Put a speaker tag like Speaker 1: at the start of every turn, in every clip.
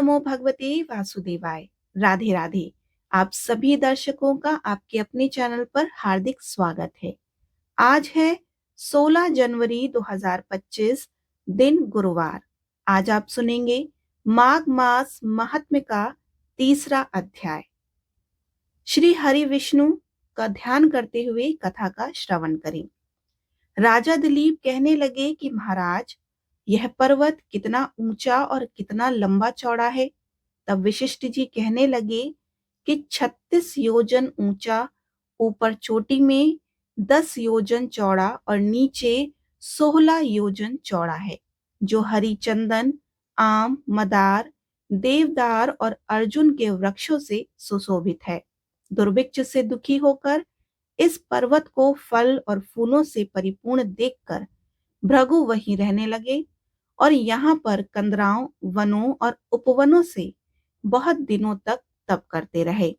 Speaker 1: नमो भगवते वासुदेवाय। राधे राधे। आप सभी दर्शकों का आपके अपने चैनल पर हार्दिक स्वागत है। आज है 16 जनवरी 2025, दिन गुरुवार। आज आप सुनेंगे माघ मास महात्म्य का तीसरा अध्याय। श्री हरि विष्णु का ध्यान करते हुए कथा का श्रवण करें। राजा दिलीप कहने लगे कि महाराज, यह पर्वत कितना ऊंचा और कितना लंबा चौड़ा है। तब वशिष्ठ जी कहने लगे कि 36 योजन ऊंचा, ऊपर चोटी में 10 योजन चौड़ा और नीचे 16 योजन चौड़ा है, जो हरी चंदन, आम, मदार, देवदार और अर्जुन के वृक्षों से सुशोभित है। दुर्भिक्ष से दुखी होकर इस पर्वत को फल और फूलों से परिपूर्ण देखकर भृगु वहीं रहने लगे और यहाँ पर कंदराओं, वनों और उपवनों से बहुत दिनों तक तप करते रहे।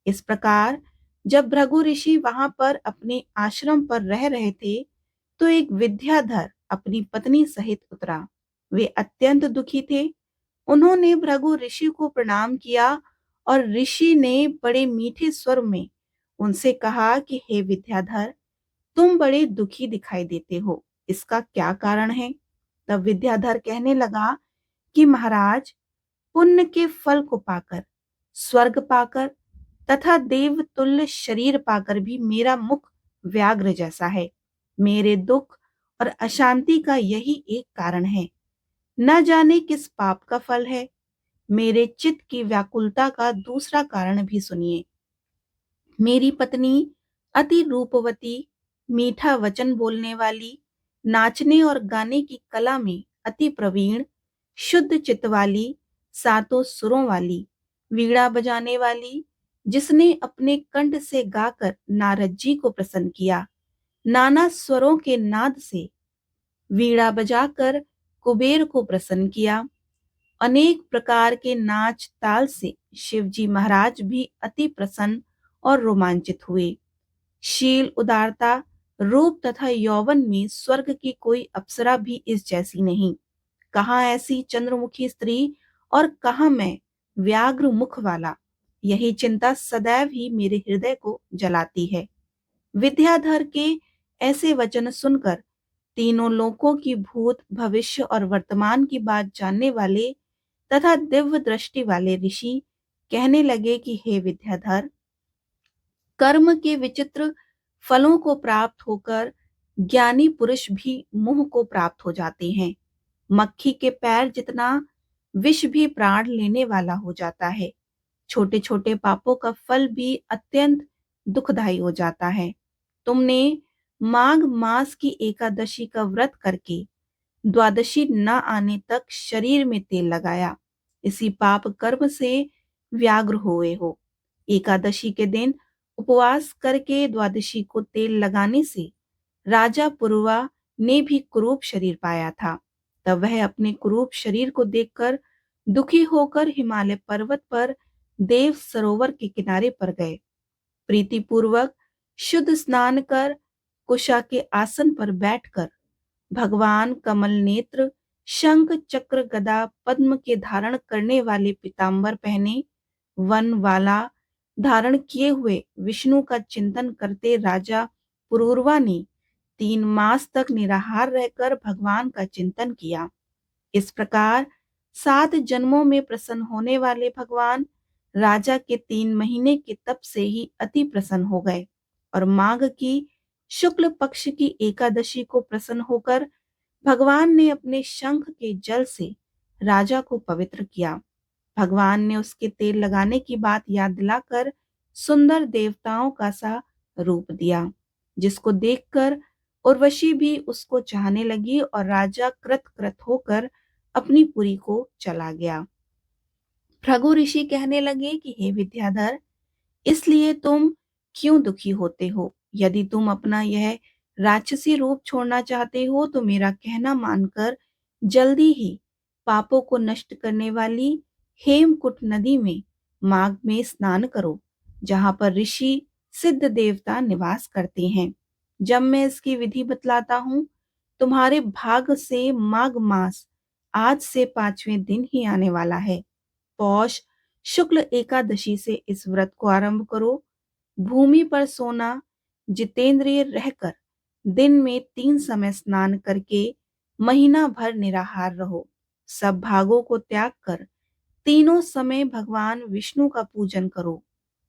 Speaker 1: इस प्रकार जब भृगु ऋषि वहां पर अपने आश्रम पर रह रहे थे, तो एक विद्याधर अपनी पत्नी सहित उतरा। वे अत्यंत दुखी थे। उन्होंने भृगु ऋषि को प्रणाम किया और ऋषि ने बड़े मीठे स्वर में उनसे कहा कि हे विद्याधर, तुम बड़े दुखी दिखाई देते हो, इसका क्या कारण है? तब विद्याधर कहने लगा कि महाराज, पुण्य के फल को पाकर, स्वर्ग पाकर तथा देवतुल्य शरीर पाकर भी मेरा मुख व्याघ्र जैसा है। मेरे दुख और अशांति का यही एक कारण है। न जाने किस पाप का फल है। मेरे चित्त की व्याकुलता का दूसरा कारण भी सुनिए। मेरी पत्नी अति रूपवती, मीठा वचन बोलने वाली, नाचने और गाने की कला में अति प्रवीण, शुद्ध चित्त वाली, सातों सुरों वाली, वीणा बजाने वाली, जिसने अपने कंठ से गाकर नारद जी को प्रसन्न किया, नाना स्वरों के नाद से वीणा बजाकर कुबेर को प्रसन्न किया, अनेक प्रकार के नाच ताल से शिवजी महाराज भी अति प्रसन्न और रोमांचित हुए। शील, उदारता, रूप तथा यौवन में स्वर्ग की कोई अप्सरा भी इस जैसी नहीं। कहाँ ऐसी चंद्रमुखी स्त्री और कहाँ मैं व्याघ्र मुख वाला। यही चिंता सदैव ही मेरे हृदय को जलाती है। विद्याधर के ऐसे वचन सुनकर तीनों लोकों की भूत, भविष्य और वर्तमान की बात जानने वाले तथा दिव्य दृष्टि वाले ऋषि कहने लगे कि हे विद्याधर, कर्म के विचित्र फलों को प्राप्त होकर ज्ञानी पुरुष भी मोह को प्राप्त हो जाते हैं। मक्खी के पैर जितना विष भी प्राण लेने वाला हो जाता है। छोटे छोटे पापों का फल भी अत्यंत दुखदायी हो जाता है। तुमने माघ मास की एकादशी का व्रत करके द्वादशी न आने तक शरीर में तेल लगाया, इसी पाप कर्म से व्याग्र हुए हो। एकादशी के दिन उपवास करके द्वादशी को तेल लगाने से राजा पुरुवा ने भी कुरूप शरीर पाया था। तब वह अपने कुरूप शरीर को देखकर दुखी होकर हिमालय पर्वत पर देव सरोवर के किनारे पर गए। प्रीतिपूर्वक शुद्ध स्नान कर कुशा के आसन पर बैठकर भगवान कमल नेत्र, शंख, चक्र, गदा, पद्म के धारण करने वाले पीतांबर पहने, वन वाला धारण किए हुए विष्णु का चिंतन करते राजा पुरूरवा ने 3 मास तक निराहार रहकर भगवान का चिंतन किया। इस प्रकार 7 जन्मों में प्रसन्न होने वाले भगवान राजा के 3 महीने के तप से ही अति प्रसन्न हो गए और माघ की शुक्ल पक्ष की एकादशी को प्रसन्न होकर भगवान ने अपने शंख के जल से राजा को पवित्र किया। भगवान ने उसके तेल लगाने की बात याद दिलाकर सुंदर देवताओं का सा रूप दिया, जिसको देखकर उर्वशी भी उसको चाहने लगी और राजा कृत कृत होकर अपनी पुरी को चला गया। भृगु ऋषि कहने लगे कि हे विद्याधर, इसलिए तुम क्यों दुखी होते हो? यदि तुम अपना यह राक्षसी रूप छोड़ना चाहते हो तो मेरा कहना मानकर जल्दी ही पापों को नष्ट करने वाली हेमकुट नदी में माघ में स्नान करो, जहां पर ऋषि सिद्ध देवता निवास करते हैं। जब मैं इसकी विधि बतलाता हूँ, तुम्हारे भाग से माघ मास आज से 5वें दिन ही आने वाला है। पौष शुक्ल एकादशी से इस व्रत को आरंभ करो। भूमि पर सोना, जितेंद्रिय रहकर दिन में 3 समय स्नान करके महीना भर निराहार रहो। सब भागों को त्याग कर तीनों समय भगवान विष्णु का पूजन करो।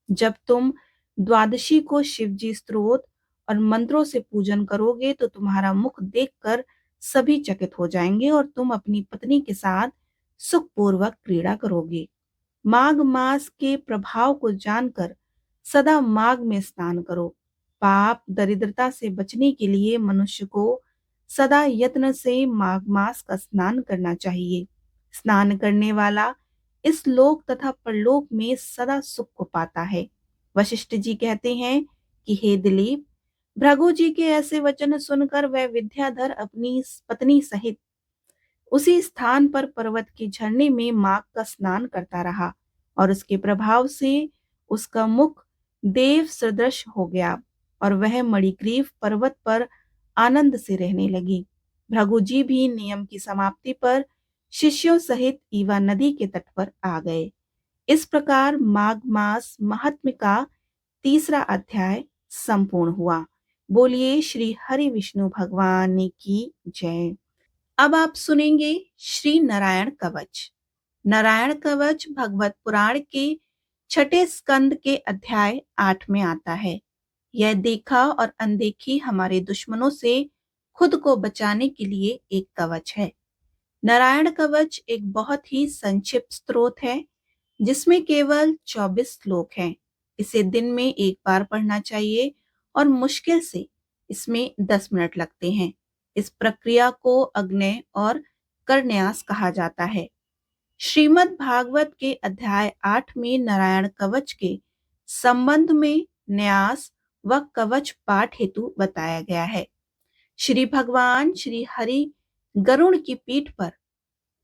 Speaker 1: जब तुम द्वादशी को शिवजी स्तोत्र और मंत्रों से पूजन करोगे तो तुम्हारा मुख देखकर सभी चकित हो जाएंगे और तुम अपनी पत्नी के साथ सुखपूर्वक क्रीड़ा करोगे। माघ मास के प्रभाव को जानकर सदा माघ में स्नान करो। पाप दरिद्रता से बचने के लिए मनुष्य को सदा यत्न से माघ मास का स्नान करना चाहिए। स्नान करने वाला इस लोक तथा परलोक में सदा सुख को पाता है। वशिष्ठ जी कहते हैं कि हे दिलीप, भृगु जी के ऐसे वचन सुनकर वह विद्याधर अपनी पत्नी सहित उसी स्थान पर पर्वत के झरने में माघ का स्नान करता रहा और उसके प्रभाव से उसका मुख देव सदृश हो गया और वह मणिग्रीव पर्वत पर आनंद से रहने लगी। भृगु जी भी नियम की समाप्ति पर शिष्यों सहित ईवा नदी के तट पर आ गए। इस प्रकार माघ मास महात्म्य का 3रा अध्याय संपूर्ण हुआ। बोलिए श्री हरि विष्णु भगवान की जय। अब आप सुनेंगे श्री नारायण कवच। नारायण कवच भगवत पुराण के 6ठे स्कंद के अध्याय 8 में आता है। यह देखा और अनदेखी हमारे दुश्मनों से खुद को बचाने के लिए एक कवच है। नारायण कवच एक बहुत ही संक्षिप्त स्तोत्र है जिसमें केवल 24 श्लोक हैं। इसे दिन में एक बार पढ़ना चाहिए और मुश्किल से इसमें 10 मिनट लगते हैं। इस प्रक्रिया को अग्नय और करन्यास कहा जाता है। श्रीमद् भागवत के अध्याय 8 में नारायण कवच के संबंध में न्यास व कवच पाठ हेतु बताया गया है। श्री भगवान श्री हरि गरुड़ की पीठ पर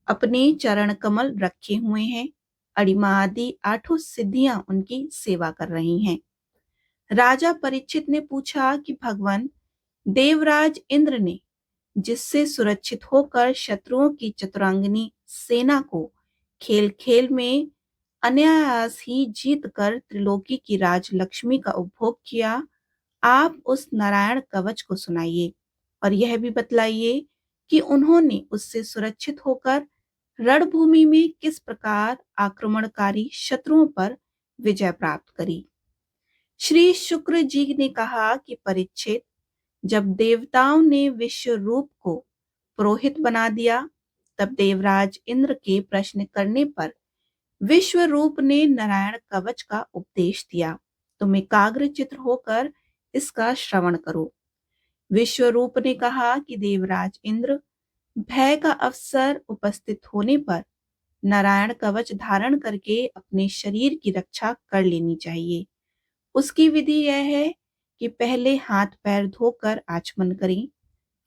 Speaker 1: अपने चरण कमल रखे हुए हैं। अड़िमा आदि 8 सिद्धियां उनकी सेवा कर रही हैं। राजा परीक्षित ने पूछा कि भगवान, देवराज इंद्र ने जिससे सुरक्षित होकर शत्रुओं की चतुरांगिनी सेना को खेल खेल में अनायास ही जीत कर त्रिलोकी की राजलक्ष्मी का उपभोग किया, आप उस नारायण कवच को सुनाइए और यह भी बतलाइए कि उन्होंने उससे सुरक्षित होकर रणभूमि में किस प्रकार आक्रमणकारी शत्रुओं पर विजय प्राप्त करी। श्री शुक्र जी ने कहा कि परीक्षित, जब देवताओं ने विश्व रूप को पुरोहित बना दिया तब देवराज इंद्र के प्रश्न करने पर विश्व रूप ने नारायण कवच का उपदेश दिया। तुम एकाग्रचित्त होकर इसका श्रवण करो। विश्व रूप ने कहा कि देवराज इंद्र, भय का अवसर उपस्थित होने पर नारायण कवच धारण करके अपने शरीर की रक्षा कर लेनी चाहिए। उसकी विधि यह है कि पहले हाथ पैर धोकर आचमन करें,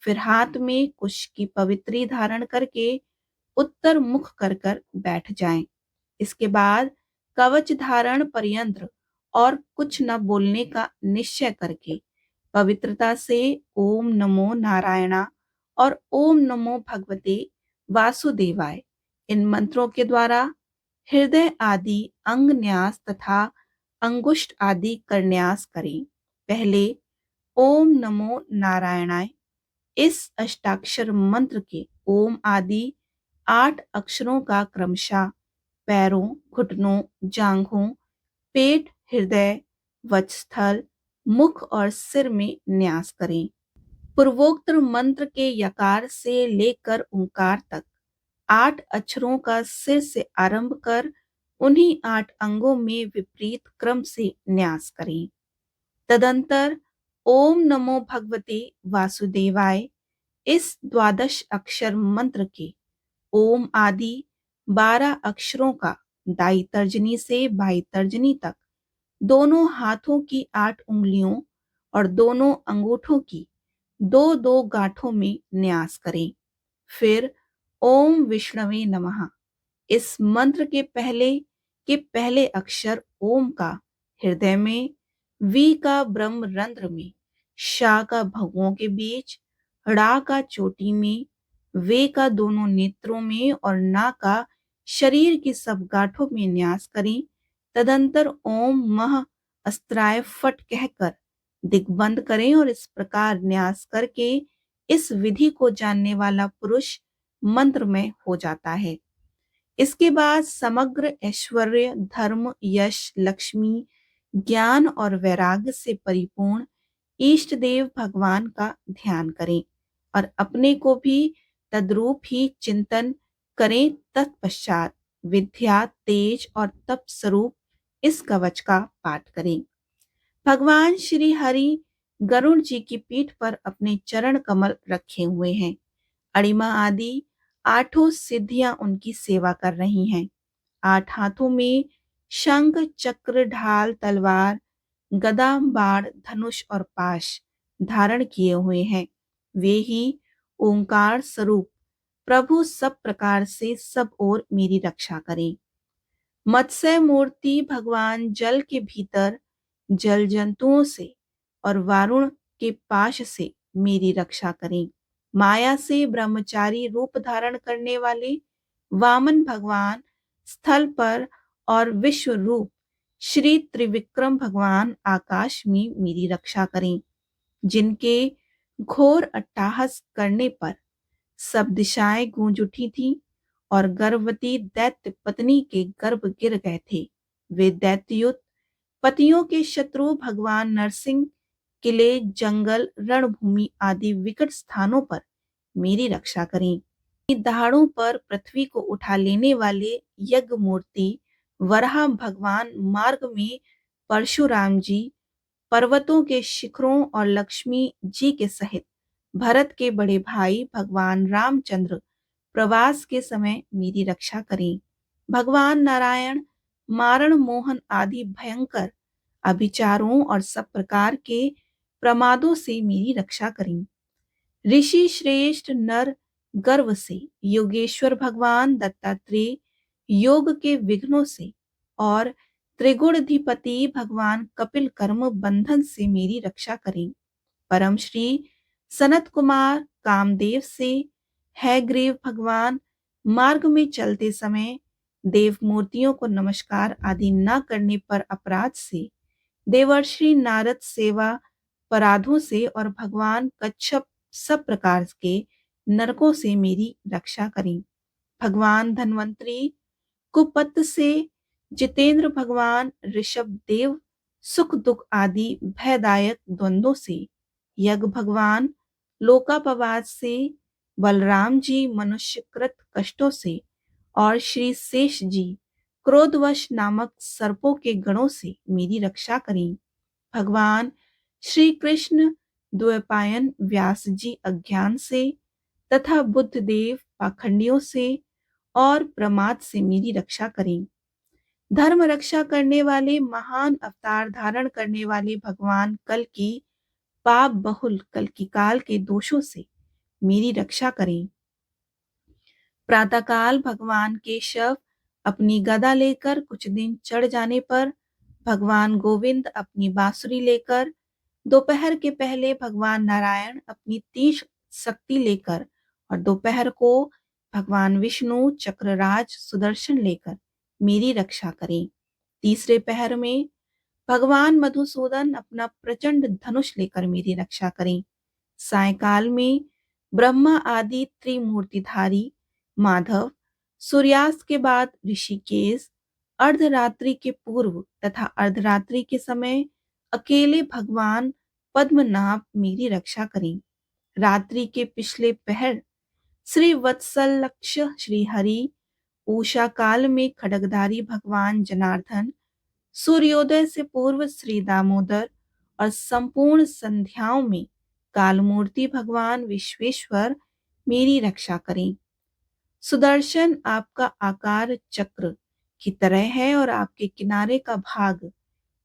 Speaker 1: फिर हाथ में कुश की पवित्री धारण करके उत्तर मुख कर कर बैठ जाएं। इसके बाद कवच धारण पर्यंत और कुछ न बोलने का निश्चय करके पवित्रता से ओम नमो नारायणा और ओम नमो भगवते वासुदेवाय इन मंत्रों के द्वारा हृदय आदि अंग न्यास तथा अंगुष्ठ आदि करन्यास करें। पहले ओम नमो नारायणाय इस अष्टाक्षर मंत्र के ओम आदि 8 अक्षरों का क्रमशः पैरों, घुटनों, जांघों, पेट, हृदय, वक्षस्थल, मुख और सिर में न्यास करें। पूर्वोक्त मंत्र के यकार से लेकर ओंकार तक 8 अक्षरों का सिर से आरंभ कर उन्हीं 8 अंगों में विपरीत क्रम से न्यास करें। तदंतर ओम नमो भगवते वासुदेवाय इस 12 अक्षर मंत्र के ओम आदि 12 अक्षरों का दाई तर्जनी से बाई तर्जनी तक दोनों हाथों की 8 उंगलियों और दोनों अंगूठों की 2-2 गांठों में न्यास करें। फिर ओम विष्णवे नमः इस मंत्र के पहले अक्षर ओम का हृदय में, वी का ब्रह्म रंध्र में, शा का भौहों के बीच, ड़ा का चोटी में, वे का दोनों नेत्रों में और ना का शरीर की सब गांठों में न्यास करें। तदंतर ओम मह अस्त्राय फट कहकर दिग्बंध करें और इस प्रकार न्यास करके इस विधि को जानने वाला पुरुष मंत्रमय हो जाता है। इसके बाद समग्र ऐश्वर्य, धर्म, यश, लक्ष्मी, ज्ञान और वैराग्य से परिपूर्ण इष्ट देव भगवान का ध्यान करें और अपने को भी तद्रूप ही चिंतन करें। तत्पश्चात विद्या, तेज और तप स्वरूप इस कवच का पाठ करें। भगवान श्री हरि गरुड़ जी की पीठ पर अपने चरण कमल रखे हुए हैं। अणिमा आदि 8 सिद्धियां उनकी सेवा कर रही हैं। 8 हाथों में शंख, चक्र, ढाल, तलवार, गदा, बाण, धनुष और पाश धारण किए हुए हैं। वे ही ओंकार स्वरूप प्रभु सब प्रकार से सब ओर मेरी रक्षा करें। मत्स्य मूर्ति भगवान जल के भीतर जल जंतुओं से और वारुण के पाश से मेरी रक्षा करें। माया से ब्रह्मचारी रूप धारण करने वाले वामन भगवान स्थल पर और विश्व रूप श्री त्रिविक्रम भगवान आकाश में मेरी रक्षा करें। जिनके घोर अट्टहास करने पर सब दिशाएं गूंज उठी थी और गर्भवती दैत्य पत्नी के गर्भ गिर गए थे। वे दैत्युत पतियों के शत्रु भगवान नरसिंह किले, जंगल, रणभूमि आदि विकट स्थानों पर मेरी रक्षा करें। दहाड़ों पर पृथ्वी को उठा लेने वाले यज्ञ मूर्ति वराह भगवान मार्ग में परशुराम जी, पर्वतों के शिखरों और लक्ष्मी जी के सहित भरत के बड़े भाई भगवान रामचंद्र प्रवास के समय मेरी रक्षा करें। भगवान नारायण मारण मोहन आदि भयंकर अभिचारों और सब प्रकार के प्रमादों से मेरी रक्षा करें। ऋषि श्रेष्ठ नर गर्व से योगेश्वर भगवान दत्तात्रेय योग के विघ्नों से और त्रिगुणाधिपति भगवान कपिल कर्म बंधन से मेरी रक्षा करें। परम श्री सनत कुमार कामदेव से है ग्रीव भगवान मार्ग में चलते समय देव मूर्तियों को नमस्कार आदि न करने पर अपराध से, देवर्षि नारद सेवा अपराधों से और भगवान कच्छप सब प्रकार के नरकों से मेरी रक्षा करें। भगवान धन्वंतरी कुपत से, जितेंद्र भगवान ऋषभ देव सुख दुख आदि भयदायक द्वंद्वों से, यज्ञ भगवान लोकापवाद से, बलराम जी मनुष्यकृत कष्टों से और श्री शेष जी क्रोधवश नामक सर्पों के गणों से मेरी रक्षा करें। भगवान श्री कृष्ण द्वैपायन व्यास जी अज्ञान से तथा बुद्ध देव पाखंडियों से और प्रमाद से मेरी रक्षा करें। धर्म रक्षा करने वाले महान अवतार धारण करने वाले भगवान कल की पाप बहुल कल की काल के दोषों से मेरी रक्षा करें। प्रातःकाल भगवान केशव अपनी गदा लेकर कुछ दिन चढ़ जाने पर भगवान गोविंद अपनी बांसुरी लेकर, दोपहर के पहले भगवान नारायण अपनी तीक्ष्ण शक्ति लेकर और दोपहर को भगवान विष्णु चक्रराज सुदर्शन लेकर मेरी रक्षा करें। तीसरे पहर में भगवान मधुसूदन अपना प्रचंड धनुष लेकर मेरी रक्षा करें। सायकाल में ब्रह्मा आदि त्रिमूर्तिधारी माधव, सूर्यास्त के बाद ऋषिकेश, अर्धरात्रि के पूर्व तथा अर्धरात्रि के समय अकेले भगवान पद्मनाभ मेरी रक्षा करें। रात्रि के पिछले पहर श्री वत्सल लक्ष श्री हरि, उषा काल में खड्गधारी भगवान जनार्दन, सूर्योदय से पूर्व श्री दामोदर और संपूर्ण संध्याओं में कालमूर्ति भगवान विश्वेश्वर मेरी रक्षा करें। सुदर्शन आपका आकार चक्र की तरह है और आपके किनारे का भाग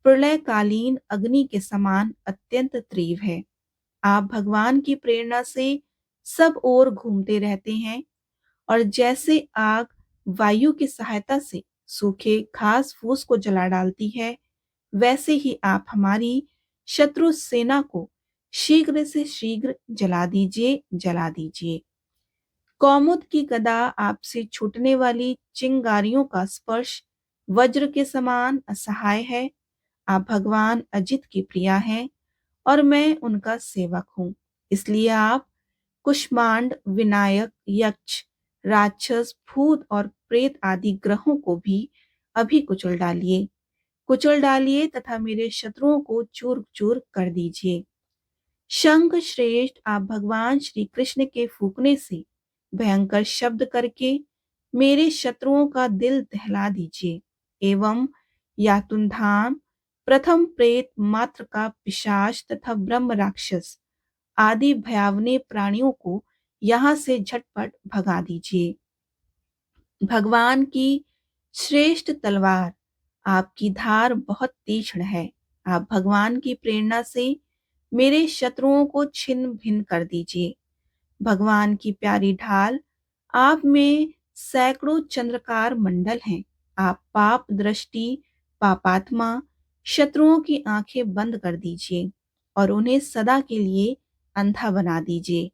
Speaker 1: प्रलयकालीन अग्नि के समान अत्यंत तीव्र है। आप भगवान की प्रेरणा से सब ओर घूमते रहते हैं और जैसे आग वायु की सहायता से सूखे घास फूस को जला डालती है, वैसे ही आप हमारी शत्रु सेना को शीघ्र से शीघ्र जला दीजिए। कौमुद की गदा आपसे छूटने वाली चिंगारियों का स्पर्श वज्र के समान असहाय है। आप भगवान अजित की प्रिया हैं और मैं उनका सेवक हूँ। इसलिए आप कुष्मांड, विनायक, यक्ष, राक्षस, भूत और प्रेत आदि ग्रहों को भी अभी कुचल डालिए तथा मेरे शत्रुओं को चूर चूर कर दीजिए। शंख श्रेष्ठ, आप भगवान श्री कृष्ण के फूकने से भयंकर शब्द करके मेरे शत्रुओं का दिल दहला दीजिए। एवं यातुन्धाम, प्रथम प्रेत मात्र का पिशाच तथा ब्रह्म राक्षस आदि भयावने प्राणियों को यहाँ से झटपट भगा दीजिए। भगवान की श्रेष्ठ तलवार, आपकी धार बहुत तीक्ष्ण है। आप भगवान की प्रेरणा से मेरे शत्रुओं को छिन्न भिन्न कर दीजिए। भगवान की प्यारी ढाल, आप में सैकड़ों चंद्रकार मंडल हैं। आप पाप दृष्टि, पापात्मा शत्रुओं की आंखें बंद कर दीजिए और उन्हें सदा के लिए अंधा बना दीजिए।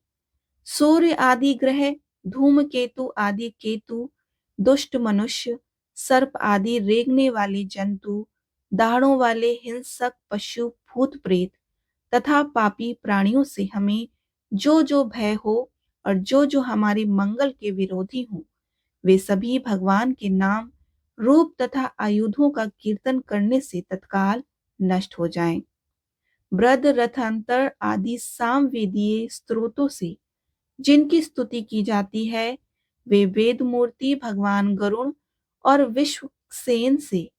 Speaker 1: सूर्य आदि ग्रह, धूमकेतु आदि केतु, दुष्ट मनुष्य, सर्प आदि रेंगने वाले जंतु, दाढ़ों वाले हिंसक पशु, भूत प्रेत तथा पापी प्राणियों से हमें जो जो भय हो और जो जो हमारे मंगल के विरोधी हों, वे सभी भगवान के नाम, रूप तथा आयुधों का कीर्तन करने से तत्काल नष्ट हो जाएं। ब्रद रथांतर आदि सामवेदीय स्त्रोतों से जिनकी स्तुति की जाती है, वे वेद मूर्ति भगवान गरुण और विश्वसेन से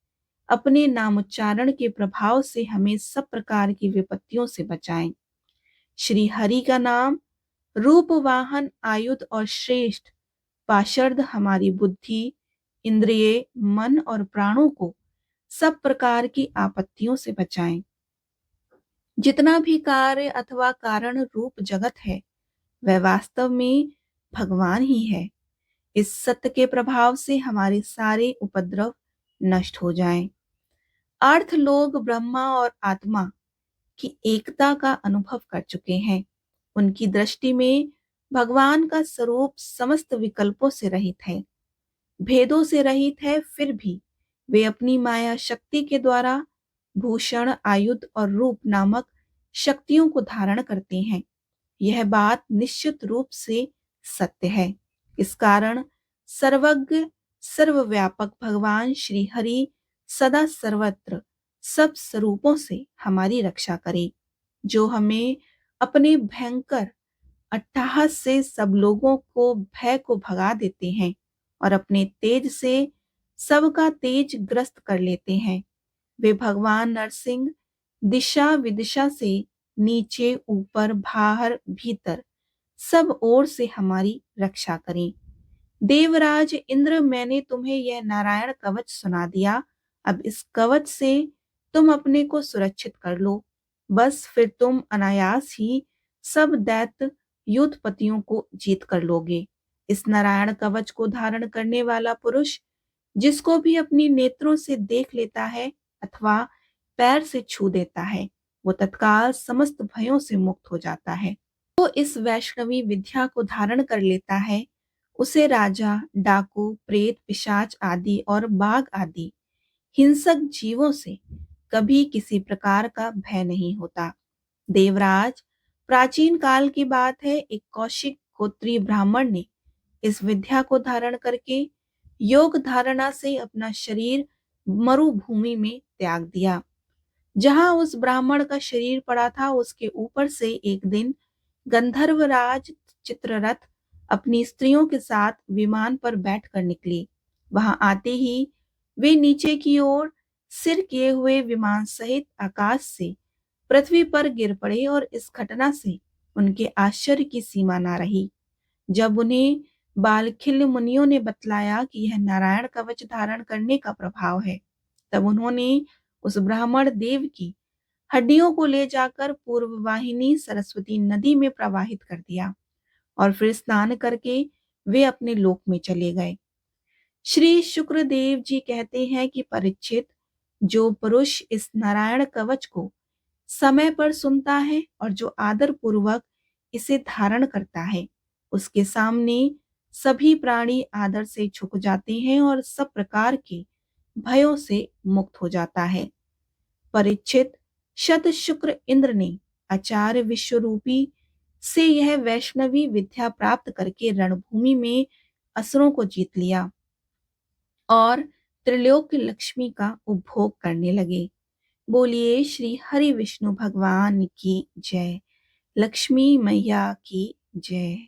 Speaker 1: अपने नामोच्चारण के प्रभाव से हमें सब प्रकार की विपत्तियों से बचाएं। श्री हरि का नाम, रूप, वाहन, आयुध और श्रेष्ठ पाशर्द हमारी बुद्धि, इंद्रिय, मन और प्राणों को सब प्रकार की आपत्तियों से बचाएं। जितना भी कार्य अथवा कारण रूप जगत है, वह वास्तव में भगवान ही है। इस सत्य के प्रभाव से हमारे सारे उपद्रव नष्ट हो जाएं। अर्थ लोग ब्रह्मा और आत्मा की एकता का अनुभव कर चुके हैं। उनकी दृष्टि में भगवान का स्वरूप समस्त विकल्पों से रहित है, भेदों से रहित है। फिर भी वे अपनी माया शक्ति के द्वारा भूषण, आयुध और रूप नामक शक्तियों को धारण करते हैं। यह बात निश्चित रूप से सत्य है। इस कारण सर्वज्ञ, सर्वव्यापक भगवान श्री हरि सदा सर्वत्र सब स्वरूपों से हमारी रक्षा करे, जो हमें अपने भयंकर अट्टहास से सब लोगों को भय को भगा देते हैं और अपने तेज से सबका तेज ग्रस्त कर लेते हैं। वे भगवान नरसिंह दिशा विदिशा से नीचे, ऊपर, बाहर, भीतर सब ओर से हमारी रक्षा करें। देवराज इंद्र, मैंने तुम्हें यह नारायण कवच सुना दिया। अब इस कवच से तुम अपने को सुरक्षित कर लो। बस फिर तुम अनायास ही सब दैत्य युद्धपतियों को जीत कर लोगे। इस नारायण कवच को धारण करने वाला पुरुष जिसको भी अपनी नेत्रों से देख लेता है अथवा पैर से छू देता है, वो तत्काल समस्त भयों से मुक्त हो जाता है। तो इस वैष्णवी विद्या को धारण कर लेता है, उसे राजा, डाकू, प्रेत, पिशाच आदि और बाघ आदि हिंसक जीवों से कभी किसी प्रकार का भय नहीं होता। देवराज, प्राचीन काल की बात है, एक कौशिक गोत्रीय ब्राह्मण ने इस विद्या को धारण करके योग धारणा से अपना शरीर मरुभूमि में त्याग दिया। जहां उस ब्राह्मण का शरीर पड़ा था, उसके ऊपर से एक दिन गंधर्वराज चित्ररथ अपनी स्त्रियों के साथ विमान पर बैठकर निकले। वहां आते ही वे नीचे की ओर सिर किए हुए विमान सहित आकाश से पृथ्वी पर गिर पड़े और इस घटना से उनके आश्चर्य की सीमा ना रही। जब उन्हें बालखिल्य मुनियों ने बतलाया कि यह नारायण कवच धारण करने का प्रभाव है, तब उन्होंने उस ब्राह्मण देव की हड्डियों को ले जाकर पूर्व वाहिनी सरस्वती नदी में प्रवाहित कर दिया और फिर स्नान करके वे अपने लोक में चले गए। श्री शुक्रदेव जी कहते हैं कि परीक्षित, जो पुरुष इस नारायण कवच को समय पर सुनता है और जो आदर पूर्वक इसे धारण करता है, उसके सामने सभी प्राणी आदर से झुक जाते हैं और सब प्रकार के भयों से मुक्त हो जाता है। परीक्षित, शत शुक्र इंद्र ने आचार्य विश्वरूपी से यह वैष्णवी विद्या प्राप्त करके रणभूमि में असुरों को जीत लिया और त्रिलोक लक्ष्मी का उपभोग करने लगे। बोलिए श्री हरि विष्णु भगवान की जय। लक्ष्मी मैया की जय।